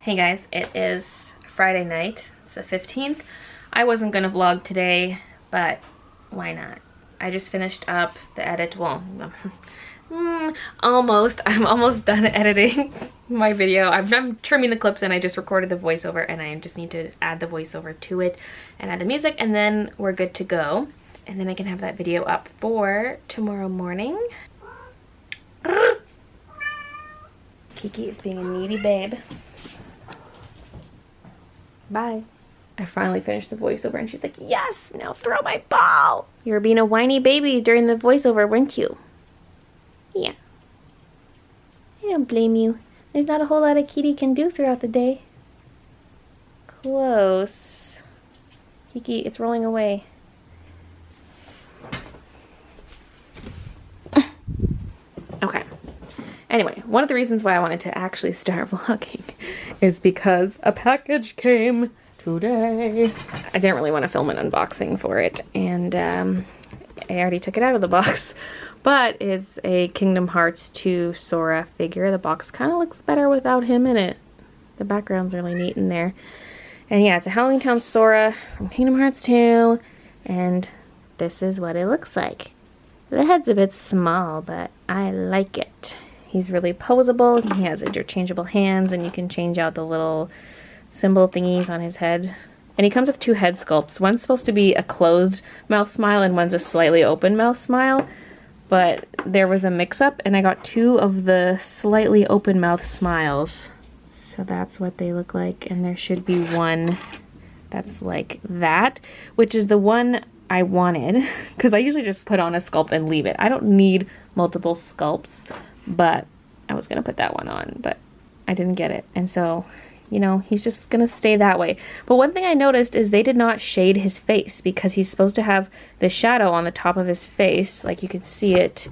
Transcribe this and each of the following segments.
Hey guys, it is Friday night. It's the 15th. I wasn't gonna vlog today, but why not? I just finished up the edit. Well, almost. I'm almost done editing my video. I'm trimming the clips and I just recorded the voiceover and I just need to add the voiceover to it and add the music and then we're good to go. And then I can have that video up for tomorrow morning. Kiki is being a needy babe. Bye. I finally finished the voiceover and she's like, yes, now throw my ball. You were being a whiny baby during the voiceover, weren't you? Yeah. I don't blame you. There's not a whole lot a kitty can do throughout the day. Close. Kiki, it's rolling away. Okay. Anyway, one of the reasons why I wanted to actually start vlogging is because a package came today. I didn't really want to film an unboxing for it, and I already took it out of the box, but it's a Kingdom Hearts 2 Sora figure. The box kind of looks better without him in it. The background's really neat in there. And yeah, it's a Halloween Town Sora from Kingdom Hearts 2, and this is what it looks like. The head's a bit small, but I like it. He's really posable. He has interchangeable hands, and you can change out the little symbol thingies on his head. And he comes with two head sculpts. One's supposed to be a closed mouth smile, and one's a slightly open mouth smile. But there was a mix-up, and I got two of the slightly open mouth smiles. So that's what they look like, and there should be one that's like that, which is the one I wanted, because I usually just put on a sculpt and leave it. I don't need multiple sculpts, but I was gonna put that one on, but I didn't get it. And so, you know, he's just gonna stay that way. But one thing I noticed is they did not shade his face, because he's supposed to have the shadow on the top of his face, like you can see it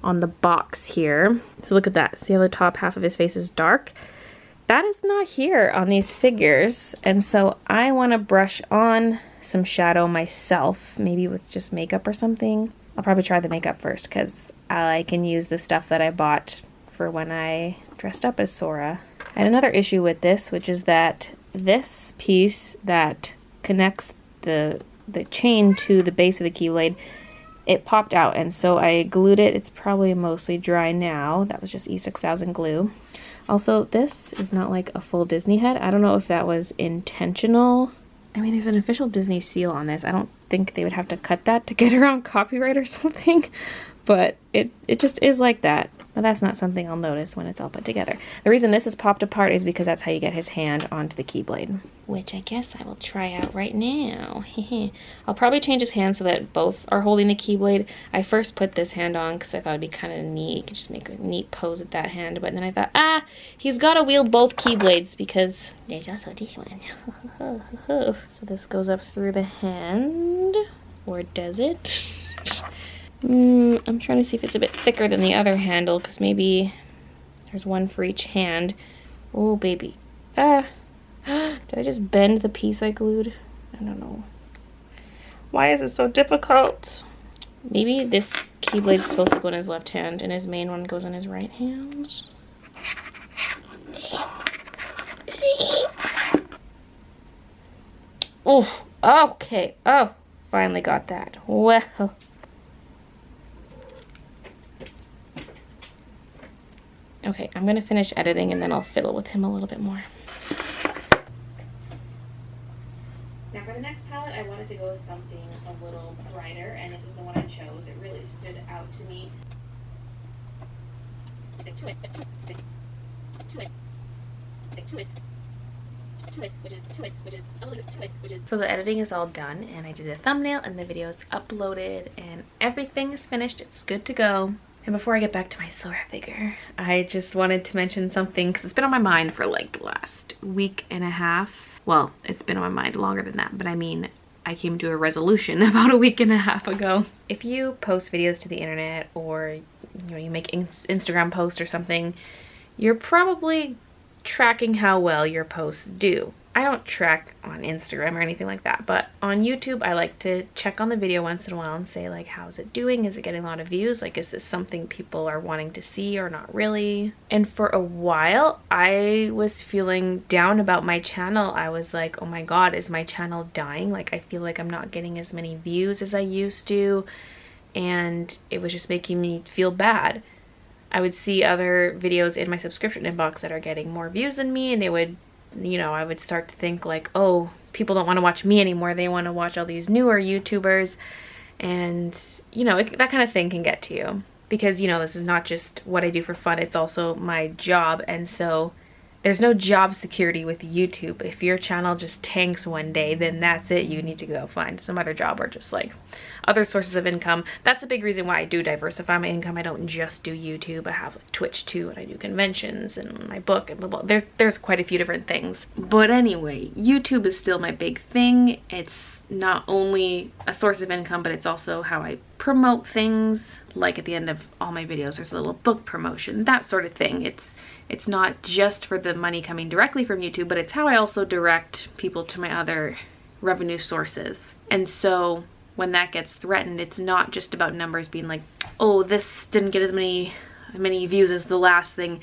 on the box here. So look at that. See how the top half of his face is dark? That is not here on these figures, and so I want to brush on some shadow myself, maybe with just makeup or something. I'll probably try the makeup first, because I can use the stuff that I bought for when I dressed up as Sora. I had another issue with this, which is that this piece that connects the chain to the base of the keyblade, it popped out, and so I glued it. It's probably mostly dry now. That was just E6000 glue. Also, this is not like a full Disney head. I don't know if that was intentional. I mean, there's an official Disney seal on this. I don't think they would have to cut that to get around copyright or something, but it just is like that. But that's not something I'll notice when it's all put together. The reason this is popped apart is because that's how you get his hand onto the keyblade, which I guess I will try out right now. I'll probably change his hand so that both are holding the keyblade. I first put this hand on because I thought it'd be kind of neat. You could just make a neat pose with that hand, but then I thought, he's got to wield both keyblades because there's also this one. So this goes up through the hand, or does it? I'm trying to see if it's a bit thicker than the other handle, because maybe there's one for each hand. Oh, baby. Did I just bend the piece I glued? I don't know. Why is it so difficult? Maybe this keyblade is supposed to go in his left hand, and his main one goes in his right hand. Oh, okay. Oh, finally got that. Well. Okay, I'm gonna finish editing and then I'll fiddle with him a little bit more. Now for the next palette, I wanted to go with something a little brighter, and this is the one I chose. It really stood out to me. Stick to it, stick to it, stick to it, stick to it, to it, which is. So the editing is all done, and I did a thumbnail, and the video is uploaded, and everything is finished. It's good to go. And before I get back to my Sora figure, I just wanted to mention something, because it's been on my mind for like the last week and a half. Well, it's been on my mind longer than that, but I mean, I came to a resolution about a week and a half ago. If you post videos to the internet, or you make Instagram posts or something, you're probably tracking how well your posts do. I don't track on Instagram or anything like that, but on YouTube I like to check on the video once in a while and say like, how's it doing? Is it getting a lot of views? Like, is this something people are wanting to see or not really? And for a while I was feeling down about my channel. I was like, oh my god, is my channel dying? Like, I feel like I'm not getting as many views as I used to, and it was just making me feel bad. I would see other videos in my subscription inbox that are getting more views than me, and it would, you know, I would start to think like, oh, people don't want to watch me anymore, they want to watch all these newer YouTubers. And you know, that kind of thing can get to you, because you know, this is not just what I do for fun, it's also my job. And so there's no job security with YouTube. If your channel just tanks one day, then that's it. You need to go find some other job or just like other sources of income. That's a big reason why I do diversify my income. I don't just do YouTube. I have like Twitch too, and I do conventions and my book and blah blah. There's quite a few different things. But anyway, YouTube is still my big thing. It's not only a source of income, but it's also how I promote things. Like at the end of all my videos, there's a little book promotion, that sort of thing. It's not just for the money coming directly from YouTube, but it's how I also direct people to my other revenue sources. And so when that gets threatened, it's not just about numbers being like, oh, this didn't get as many views as the last thing.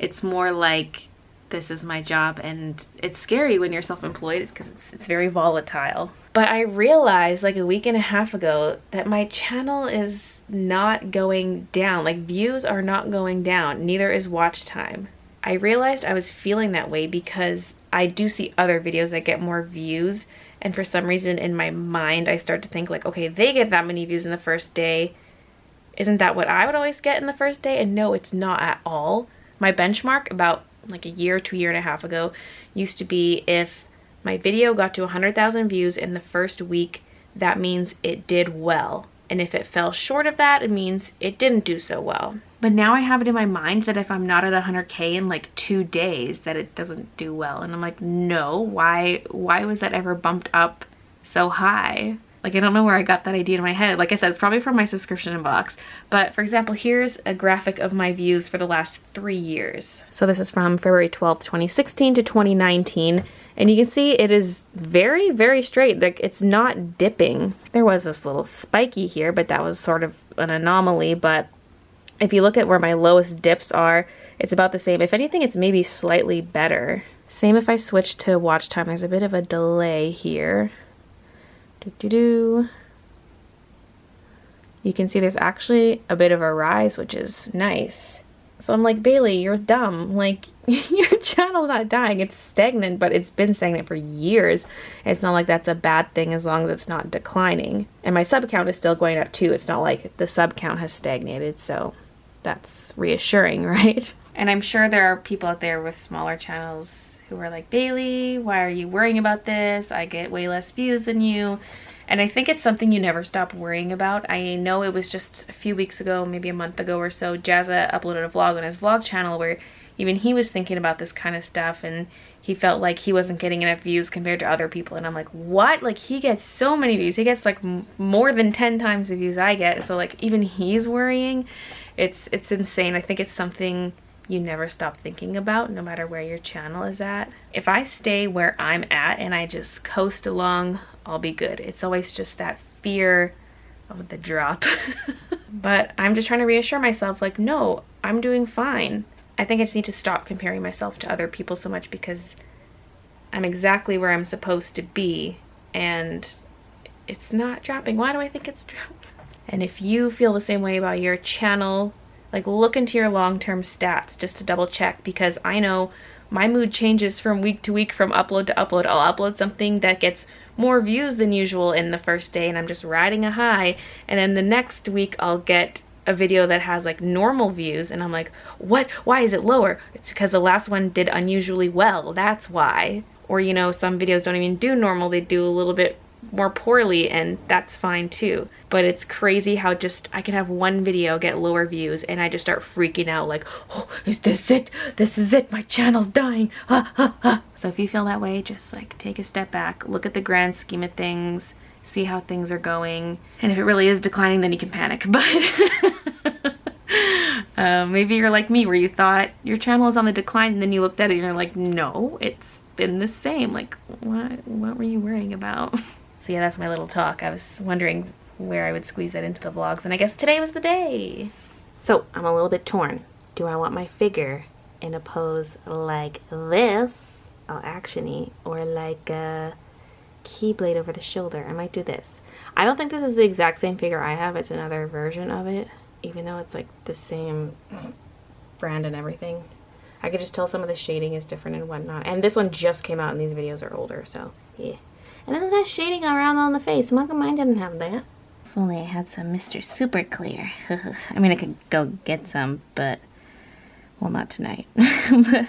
It's more like, this is my job, and it's scary when you're self-employed because it's very volatile. But I realized like a week and a half ago that my channel is not going down. Like, views are not going down, neither is watch time. I realized I was feeling that way because I do see other videos that get more views, and for some reason in my mind I start to think like, okay, they get that many views in the first day, isn't that what I would always get in the first day? And no, it's not at all. My benchmark about like a year to a year and a half ago used to be, if my video got to 100,000 views in the first week, that means it did well. And if it fell short of that, it means it didn't do so well. But now I have it in my mind that if I'm not at 100K in like 2 days, that it doesn't do well. And I'm like, no, why was that ever bumped up so high? Like, I don't know where I got that idea in my head. Like I said, it's probably from my subscription inbox. But for example, here's a graphic of my views for the last 3 years. So this is from February 12th, 2016 to 2019. And you can see it is very, very straight. Like, it's not dipping. There was this little spiky here, but that was sort of an anomaly. But if you look at where my lowest dips are, it's about the same. If anything, it's maybe slightly better. Same if I switch to watch time. There's a bit of a delay here. You can see there's actually a bit of a rise, which is nice. So I'm like, Baylee, you're dumb. Like, your channel's not dying. It's stagnant, but it's been stagnant for years. It's not like that's a bad thing as long as it's not declining. And my sub count is still going up too. It's not like the sub count has stagnated, so that's reassuring, right? And I'm sure there are people out there with smaller channels who are like, Baylee, why are you worrying about this? I get way less views than you. And I think it's something you never stop worrying about. I know it was just a few weeks ago, maybe a month ago or so, Jazza uploaded a vlog on his vlog channel where even he was thinking about this kind of stuff, and he felt like he wasn't getting enough views compared to other people. And I'm like, what? Like, he gets so many views. He gets like more than 10 times the views I get. So like, even he's worrying. It's insane. I think it's something you never stop thinking about, no matter where your channel is at. If I stay where I'm at and I just coast along, I'll be good. It's always just that fear of the drop. But I'm just trying to reassure myself, like, no, I'm doing fine. I think I just need to stop comparing myself to other people so much, because I'm exactly where I'm supposed to be and it's not dropping. Why do I think it's dropping? And if you feel the same way about your channel, like, look into your long-term stats just to double check, because I know my mood changes from week to week, from upload to upload. I'll upload something that gets more views than usual in the first day and I'm just riding a high, and then the next week I'll get a video that has like normal views and I'm like, what? Why is it lower? It's because the last one did unusually well, that's why. Or, you know, some videos don't even do normal, they do a little bit more poorly, and that's fine too. But it's crazy how just I can have one video get lower views and I just start freaking out like, oh, is this it? This is it, my channel's dying. So if you feel that way, just like take a step back, look at the grand scheme of things, see how things are going, and if it really is declining, then you can panic. But maybe you're like me, where you thought your channel is on the decline and then you looked at it and you're like, no, it's been the same. Like, what were you worrying about? So yeah, that's my little talk. I was wondering where I would squeeze that into the vlogs, and I guess today was the day. So I'm a little bit torn. Do I want my figure in a pose like this, all actiony, or like a keyblade over the shoulder? I might do this. I don't think this is the exact same figure I have. It's another version of it, even though it's like the same brand and everything. I could just tell some of the shading is different and whatnot. And this one just came out and these videos are older, so yeah. And there's nice shading around on the face. How come mine didn't have that? If only I had some Mr. Super Clear. I mean, I could go get some, but, well, not tonight. But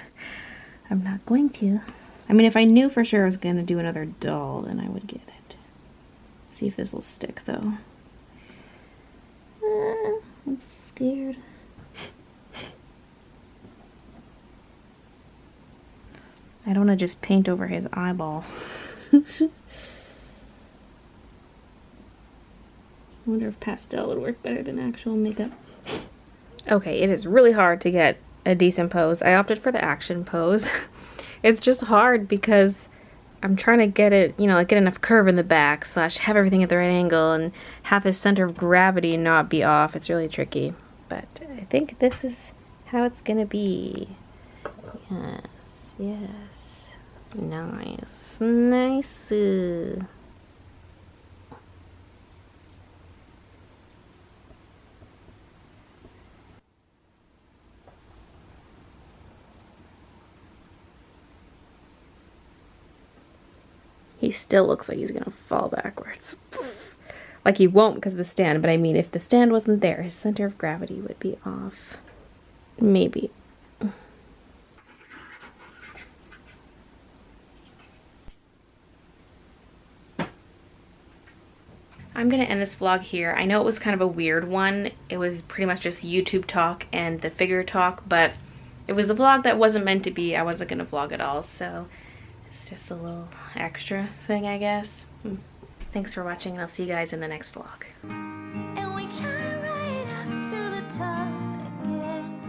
I'm not going to. I mean, if I knew for sure I was going to do another doll, then I would get it. See if this will stick, though. I'm scared. I don't want to just paint over his eyeball. I wonder if pastel would work better than actual makeup. Okay, it is really hard to get a decent pose. I opted for the action pose. It's just hard because I'm trying to get it, you know, like get enough curve in the back, slash have everything at the right angle and have his center of gravity not be off. It's really tricky. But I think this is how it's gonna be. Yes, yes. Nice. Nice. He still looks like he's gonna fall backwards. Like he won't because of the stand, but I mean if the stand wasn't there, his center of gravity would be off. Maybe. I'm gonna end this vlog here. I know it was kind of a weird one. It was pretty much just YouTube talk and the figure talk, but it was a vlog that wasn't meant to be. I wasn't gonna vlog at all, so it's just a little extra thing, I guess. Thanks for watching, and I'll see you guys in the next vlog. And we climb right up to the top again.